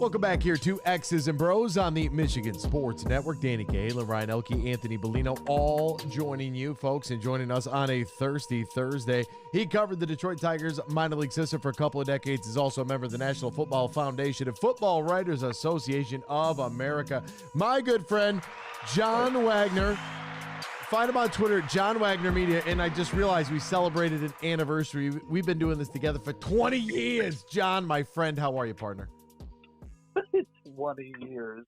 Welcome back here to X's and Bros on the Michigan Sports Network. Danny Cahill, Ryan Elke, Anthony Bellino, all joining you folks and joining us on a Thirsty Thursday. He covered the Detroit Tigers minor league system for a couple of decades. He's also a member of the National Football Foundation and Football Writers Association of America. My good friend, John Wagner. Find him on Twitter, John Wagner Media, and I just realized we celebrated an anniversary. We've been doing this together for 20 years. John, my friend, how are you, partner? 20 years.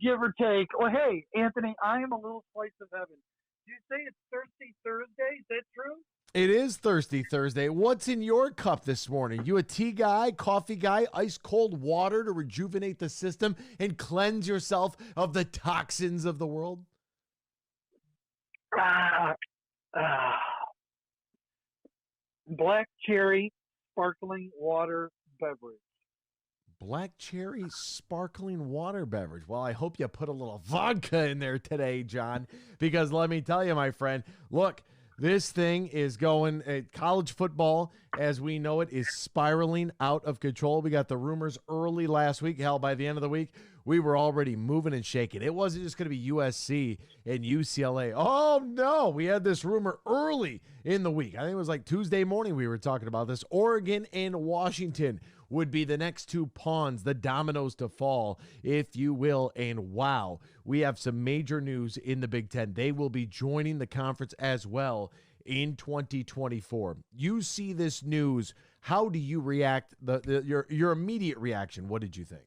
Give or take. Well, hey, Anthony, I am a little slice of heaven. Did you say it's Thirsty Thursday? Is that true? It is Thirsty Thursday. What's in your cup this morning? You a tea guy, coffee guy, ice cold water to rejuvenate the system and cleanse yourself of the toxins of the world? Black cherry sparkling water beverage. Black cherry sparkling water beverage. Well, I hope you put a little vodka in there today, John, because let me tell you, my friend, look, this thing is going, college football, as we know it, is spiraling out of control. We got the rumors early last week. Hell, by the end of the week, we were already moving and shaking. It wasn't just going to be USC and UCLA. Oh, no. We had this rumor early in the week. I think it was like Tuesday morning we were talking about this. Oregon and Washington would be the next two pawns, the dominoes to fall, if you will. And wow, we have some major news in the Big Ten. They will be joining the conference as well in 2024. You see this news. How do you react? Your immediate reaction, what did you think?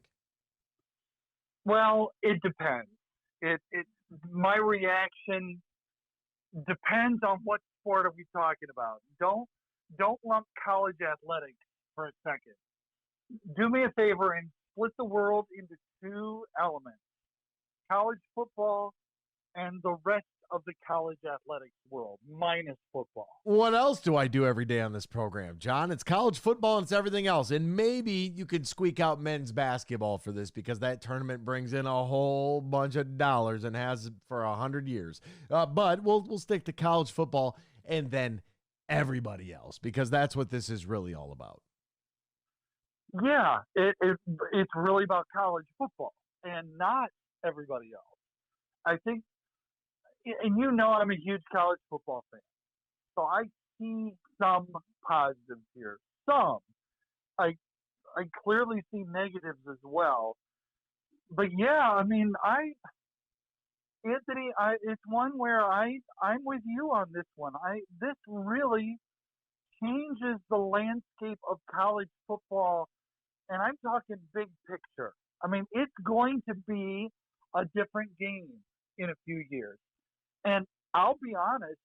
Well, it depends. My reaction depends on what sport are we talking about. Don't lump college athletics for a second. Do me a favor and split the world into two elements: college football and the rest of the college athletics world, minus football. What else do I do every day on this program, John? It's college football and it's everything else. And maybe you could squeak out men's basketball for this because that tournament brings in a whole bunch of dollars and has for 100 years. But we'll stick to college football and then everybody else because that's what this is really all about. Yeah, it's really about college football and not everybody else. I think, and you know I'm a huge college football fan, so I see some positives here. Some. I clearly see negatives as well. But yeah, I mean, Anthony, it's one where I'm with you on this one. This really changes the landscape of college football. And I'm talking big picture. I mean, it's going to be a different game in a few years. And I'll be honest,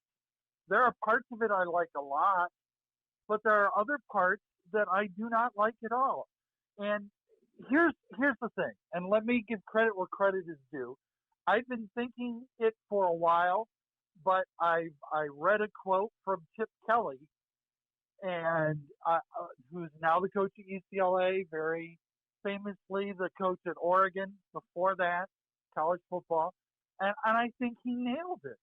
there are parts of it I like a lot, but there are other parts that I do not like at all. And here's the thing, and let me give credit where credit is due. I've been thinking it for a while, but I read a quote from Chip Kelly, and who's now the coach at UCLA, very famously the coach at Oregon before that, college football. And I think he nailed it.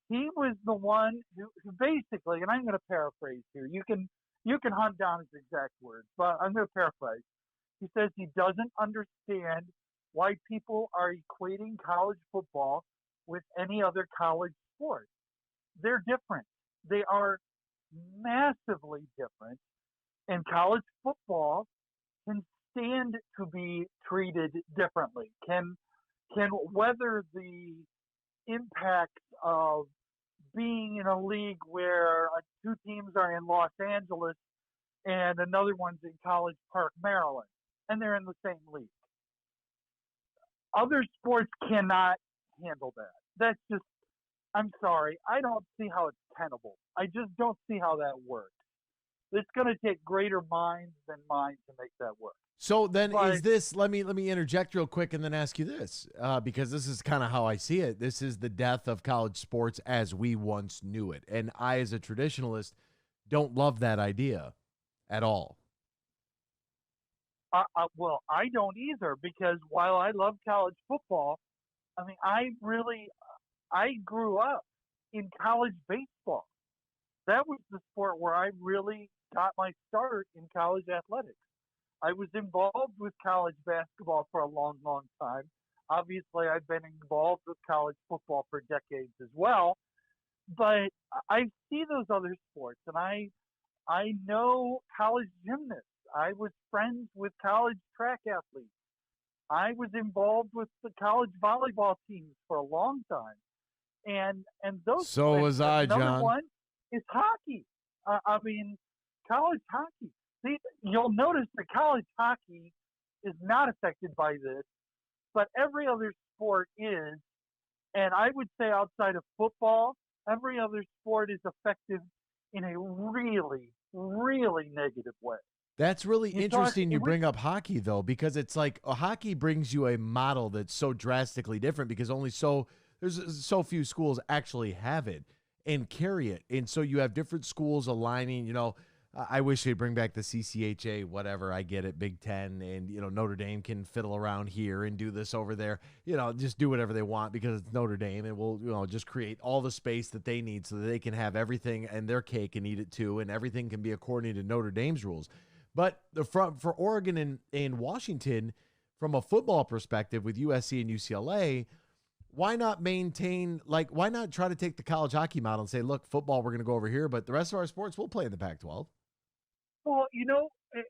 He was the one who basically, and I'm going to paraphrase here. You can hunt down his exact words, but I'm going to paraphrase. He says he doesn't understand why people are equating college football with any other college sport. They're different. They are massively different, and college football can stand to be treated differently, can weather the impact of being in a league where two teams are in Los Angeles and another one's in College Park, Maryland, and they're in the same league. Other sports cannot handle that. That's just, I'm sorry, I don't see how it's tenable. I just don't see how that works. It's going to take greater minds than mine to make that work. So then is this, let me interject real quick and then ask you this, because this is kind of how I see it. This is the death of college sports as we once knew it. And I, as a traditionalist, don't love that idea at all. Well, I don't either, because while I love college football, I mean, I grew up in college baseball. That was the sport where I really got my start in college athletics. I was involved with college basketball for a long, long time. Obviously, I've been involved with college football for decades as well. But I see those other sports, and I know college gymnasts. I was friends with college track athletes. I was involved with the college volleyball teams for a long time, and those So and was I, another John. one is hockey. I mean, college hockey. See, you'll notice that college hockey is not affected by this, but every other sport is. And I would say outside of football, every other sport is effective in a really, really negative way. That's really You talk, interesting you we, bring up hockey, though, because it's like hockey brings you a model that's so drastically different because there's so few schools actually have it and carry it. And so you have different schools aligning, I wish they'd bring back the CCHA, whatever. I get it, Big Ten, and Notre Dame can fiddle around here and do this over there. Just do whatever they want because it's Notre Dame, and we'll just create all the space that they need so that they can have everything and their cake and eat it too, and everything can be according to Notre Dame's rules. But for Oregon and Washington, from a football perspective with USC and UCLA, why not why not try to take the college hockey model and say, look, football, we're going to go over here, but the rest of our sports, we'll play in the Pac-12. well,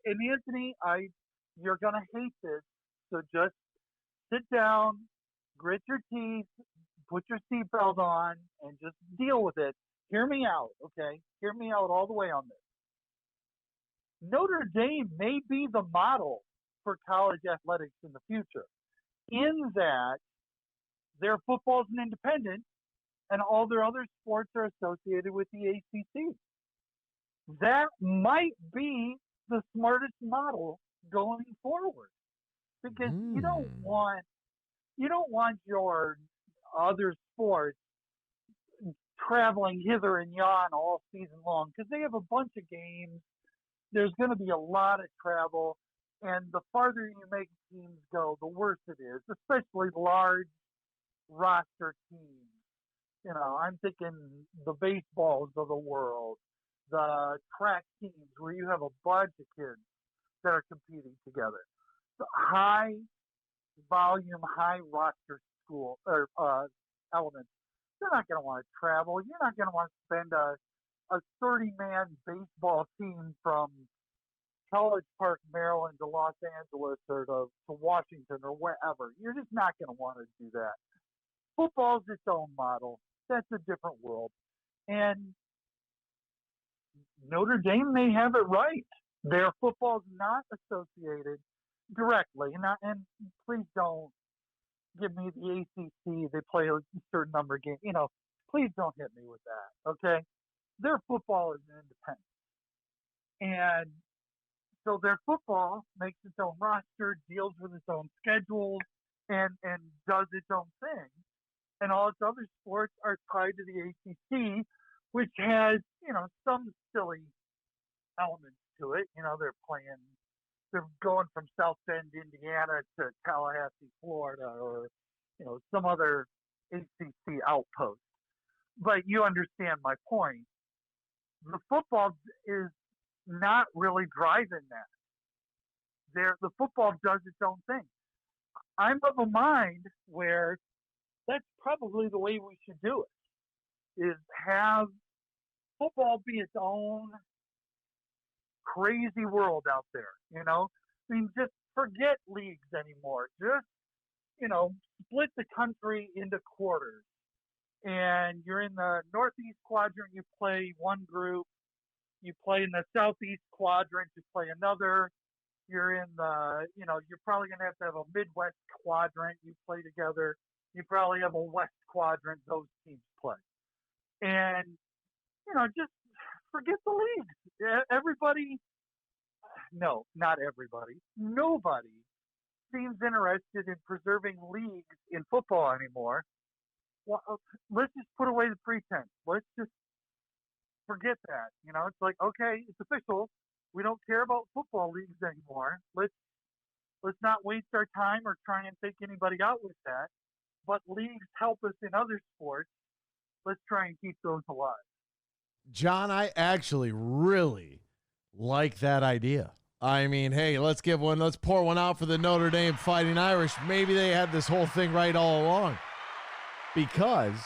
and Anthony, you're gonna hate this, so just sit down, grit your teeth, put your seatbelt on, and just deal with it. Hear me out, okay? Hear me out all the way on this. Notre Dame may be the model for college athletics in the future, in that their football is an independent and all their other sports are associated with the ACC. That might be the smartest model going forward because you don't want your other sports traveling hither and yon all season long because they have a bunch of games. There's going to be a lot of travel, and the farther you make teams go, the worse it is, especially large roster teams. I'm thinking the baseballs of the world, the track teams where you have a bunch of kids that are competing together. The high volume, high roster school or elements. You're not going to want to travel. You're not going to want to spend a 30-man baseball team from College Park, Maryland to Los Angeles or to Washington or wherever. You're just not going to want to do that. Football's its own model. That's a different world. And Notre Dame may have it right. Their football's not associated directly. And please don't give me the ACC. They play a certain number of games. Please don't hit me with that, okay? Their football is an independent. And so their football makes its own roster, deals with its own schedule, and does its own thing. And all its other sports are tied to the ACC, which has, some silly elements to it. They're going from South Bend, Indiana to Tallahassee, Florida, or, some other ACC outpost. But you understand my point. The football is not really driving that. The football does its own thing. I'm of a mind where that's probably the way we should do it, is have football be its own crazy world out there, just forget leagues anymore. Just, split the country into quarters. And you're in the Northeast quadrant, you play one group. You play in the Southeast quadrant, you play another. You're in you're probably going to have a Midwest quadrant. You play together. You probably have a West quadrant. Those teams play. And, just forget the leagues. Everybody, no, not everybody. Nobody seems interested in preserving leagues in football anymore. Well, let's just put away the pretense. Let's just forget that. It's like, okay, it's official. We don't care about football leagues anymore. Let's not waste our time or try and take anybody out with that. But leagues help us in other sports. Let's try and keep those alive. John, I actually really like that idea. I mean, hey, let's pour one out for the Notre Dame Fighting Irish. Maybe they had this whole thing right all along. Because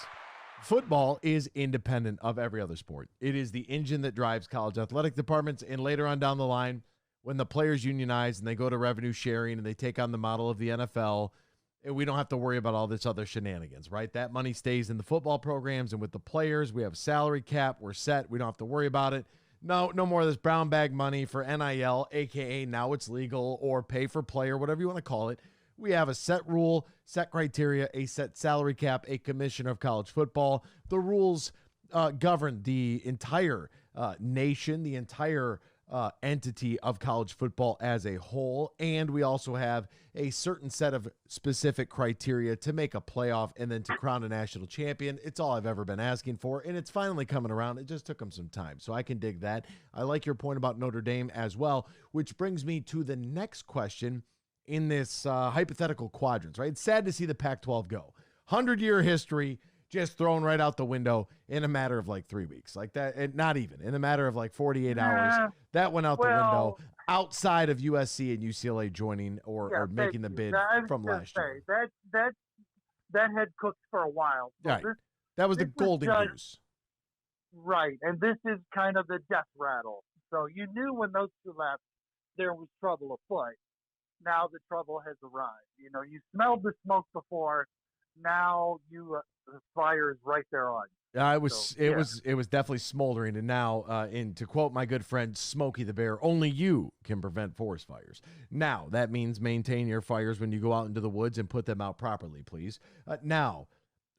football is independent of every other sport. It is the engine that drives college athletic departments, and later on down the line, when the players unionize and they go to revenue sharing and they take on the model of the NFL, and we don't have to worry about all this other shenanigans, right? That money stays in the football programs and with the players. We have salary cap. We're set. We don't have to worry about it. No more of this brown bag money for NIL, a.k.a. now it's legal, or pay for play, or whatever you want to call it. We have a set rule, set criteria, a set salary cap, a commissioner of college football. The rules govern the entire nation, the entire entity of college football as a whole. And we also have a certain set of specific criteria to make a playoff and then to crown a national champion. It's all I've ever been asking for, and it's finally coming around. It just took them some time, so I can dig that. I like your point about Notre Dame as well, which brings me to the next question in this hypothetical quadrants, right? It's sad to see the Pac-12 go. 100-year history just thrown right out the window in a matter of like 3 weeks. Like that, and not even, in a matter of like 48 hours. That went out the window outside of USC and UCLA joining or making the bid from last year. That had cooked for a while. So right. That was the golden goose. Right. And this is kind of the death rattle. So you knew when those two left, there was trouble afoot. Now the trouble has arrived. You know, you smelled the smoke before. Now the fire is right there on you. It was definitely smoldering. And now, to quote my good friend Smokey the Bear, only you can prevent forest fires. Now that means maintain your fires when you go out into the woods and put them out properly, please. Now,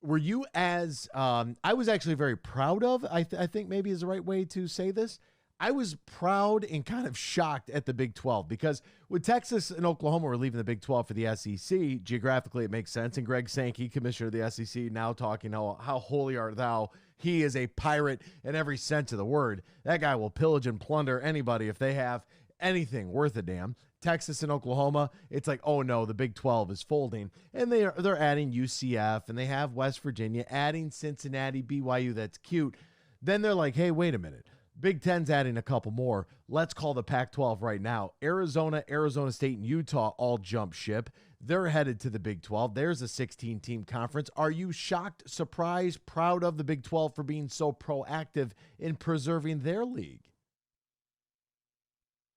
were you as I was actually very proud of? I think maybe is the right way to say this. I was proud and kind of shocked at the Big 12 because with Texas and Oklahoma were leaving the Big 12 for the SEC, geographically it makes sense. And Greg Sankey, commissioner of the SEC, now talking how holy art thou. He is a pirate in every sense of the word. That guy will pillage and plunder anybody if they have anything worth a damn. Texas and Oklahoma, it's like, oh no, the Big 12 is folding. And they're adding UCF, and they have West Virginia, adding Cincinnati, BYU, that's cute. Then they're like, hey, wait a minute. Big Ten's adding a couple more. Let's call the Pac-12 right now. Arizona, Arizona State, and Utah all jump ship. They're headed to the Big 12. There's a 16-team conference. Are you shocked, surprised, proud of the Big 12 for being so proactive in preserving their league?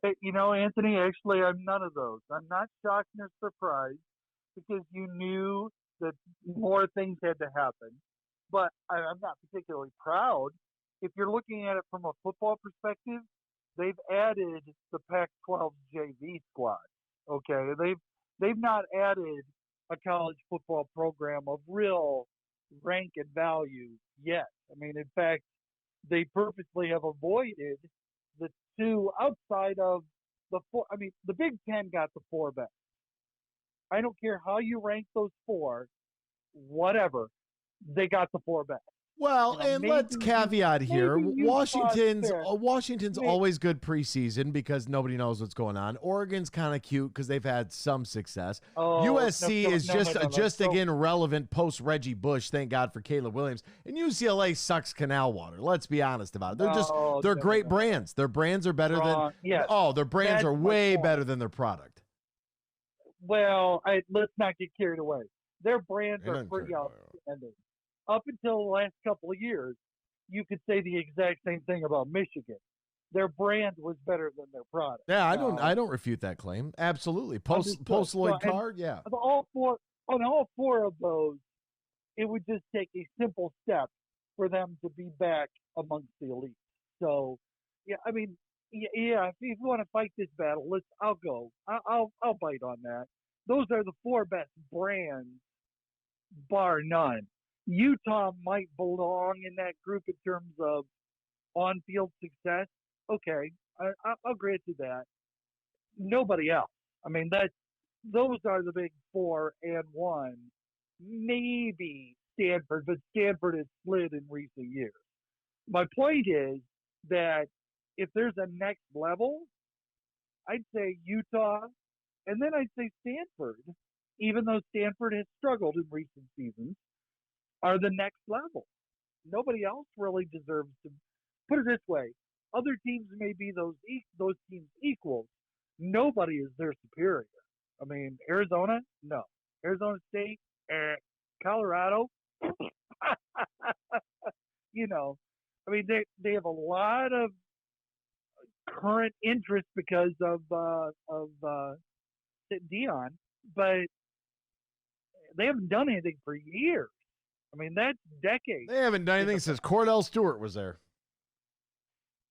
Hey, you know, Anthony, actually, I'm none of those. I'm not shocked nor surprised because you knew that more things had to happen. But I'm not particularly proud. If you're looking at it from a football perspective, they've added the Pac-12 JV squad. Okay, they've not added a college football program of real rank and value yet. I mean, in fact, they purposely have avoided the two outside of the four. I mean, the Big Ten got the four best. I don't care how you rank those four, whatever, they got the four best. Well, and let's caveat here. Washington's always good preseason because nobody knows what's going on. Oregon's kind of cute because they've had some success. USC is just again relevant post Reggie Bush. Thank God for Caleb Williams. And UCLA sucks canal water. Let's be honest about it. They're great brands. Their brands are better than their brands are way better than their product. Well, let's not get carried away. Their brands are pretty outstanding. Up until the last couple of years, you could say the exact same thing about Michigan. Their brand was better than their product. Yeah, I don't refute that claim. Absolutely. Post Lloyd Card, yeah. On all four of those, it would just take a simple step for them to be back amongst the elite. So, yeah, I mean, yeah. If you want to fight this battle, I'll go. I'll bite on that. Those are the four best brands, bar none. Utah might belong in that group in terms of on-field success. Okay, I'll grant you that. Nobody else. I mean, those are the big 4 and 1. Maybe Stanford, but Stanford has slid in recent years. My point is that if there's a next level, I'd say Utah, and then I'd say Stanford, even though Stanford has struggled in recent seasons, are the next level. Nobody else really deserves to. Put it this way: other teams may be those teams equals, Nobody is their superior. I mean, Arizona, no. Arizona State, Colorado, you know. I mean, they have a lot of current interest because of Dion, but they haven't done anything for years. I mean, that's decades. They haven't done anything since Cordell Stewart was there.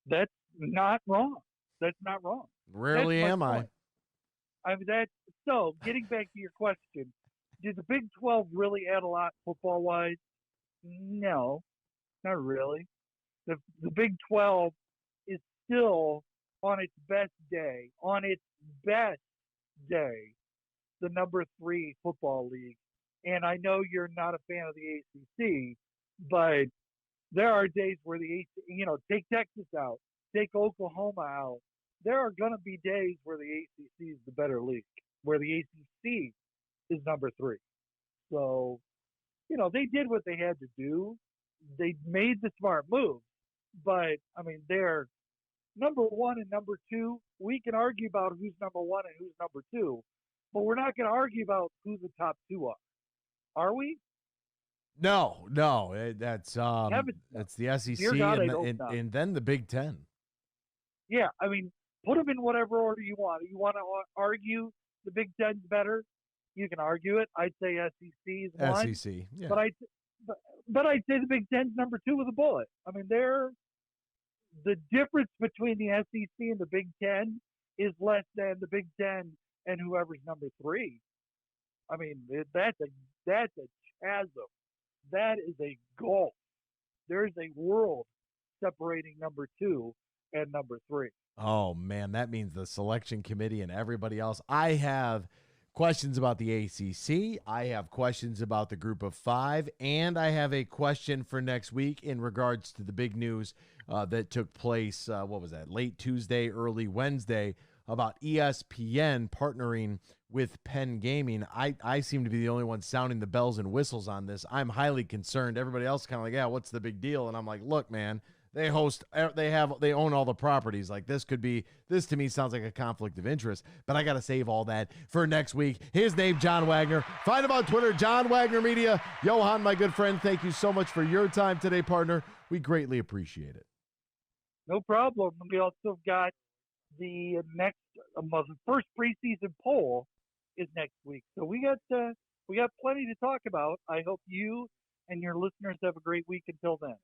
That's not wrong. That's not wrong. Rarely am I. I mean, so getting back to your question, did the Big 12 really add a lot football-wise? No, not really. The Big 12 is still on its best day, the number 3 football league. And I know you're not a fan of the ACC, but there are days where take Texas out, take Oklahoma out. There are going to be days where the ACC is the better league, where the ACC is number 3. So, they did what they had to do. They made the smart move. But, I mean, they're number 1 and number 2. We can argue about who's number 1 and who's number 2, but we're not going to argue about who the top 2 are. Are we? No. That's the SEC and then the Big Ten. Yeah, I mean, put them in whatever order you want. You want to argue the Big Ten's better? You can argue it. I'd say SEC is one. SEC, yeah. But I'd say the Big Ten's number 2 with a bullet. I mean, the difference between the SEC and the Big Ten is less than the Big Ten and whoever's number 3. I mean, that's a chasm. That is a gulf. There's a world separating number 2 and number 3. Oh, man, that means the selection committee and everybody else. I have questions about the ACC. I have questions about the group of 5. And I have a question for next week in regards to the big news that took place, late Tuesday, early Wednesday, about ESPN partnering with Penn Gaming. I seem to be the only one sounding the bells and whistles on this. I'm highly concerned. Everybody else kind of like, yeah, what's the big deal? And I'm like, look, man, they own all the properties. Like this to me sounds like a conflict of interest, but I got to save all that for next week. His name, John Wagner. Find him on Twitter, John Wagner Media. Johan, my good friend, thank you so much for your time today, partner. We greatly appreciate it. No problem. We also got the first preseason poll is next week. So we got plenty to talk about. I hope you and your listeners have a great week until then.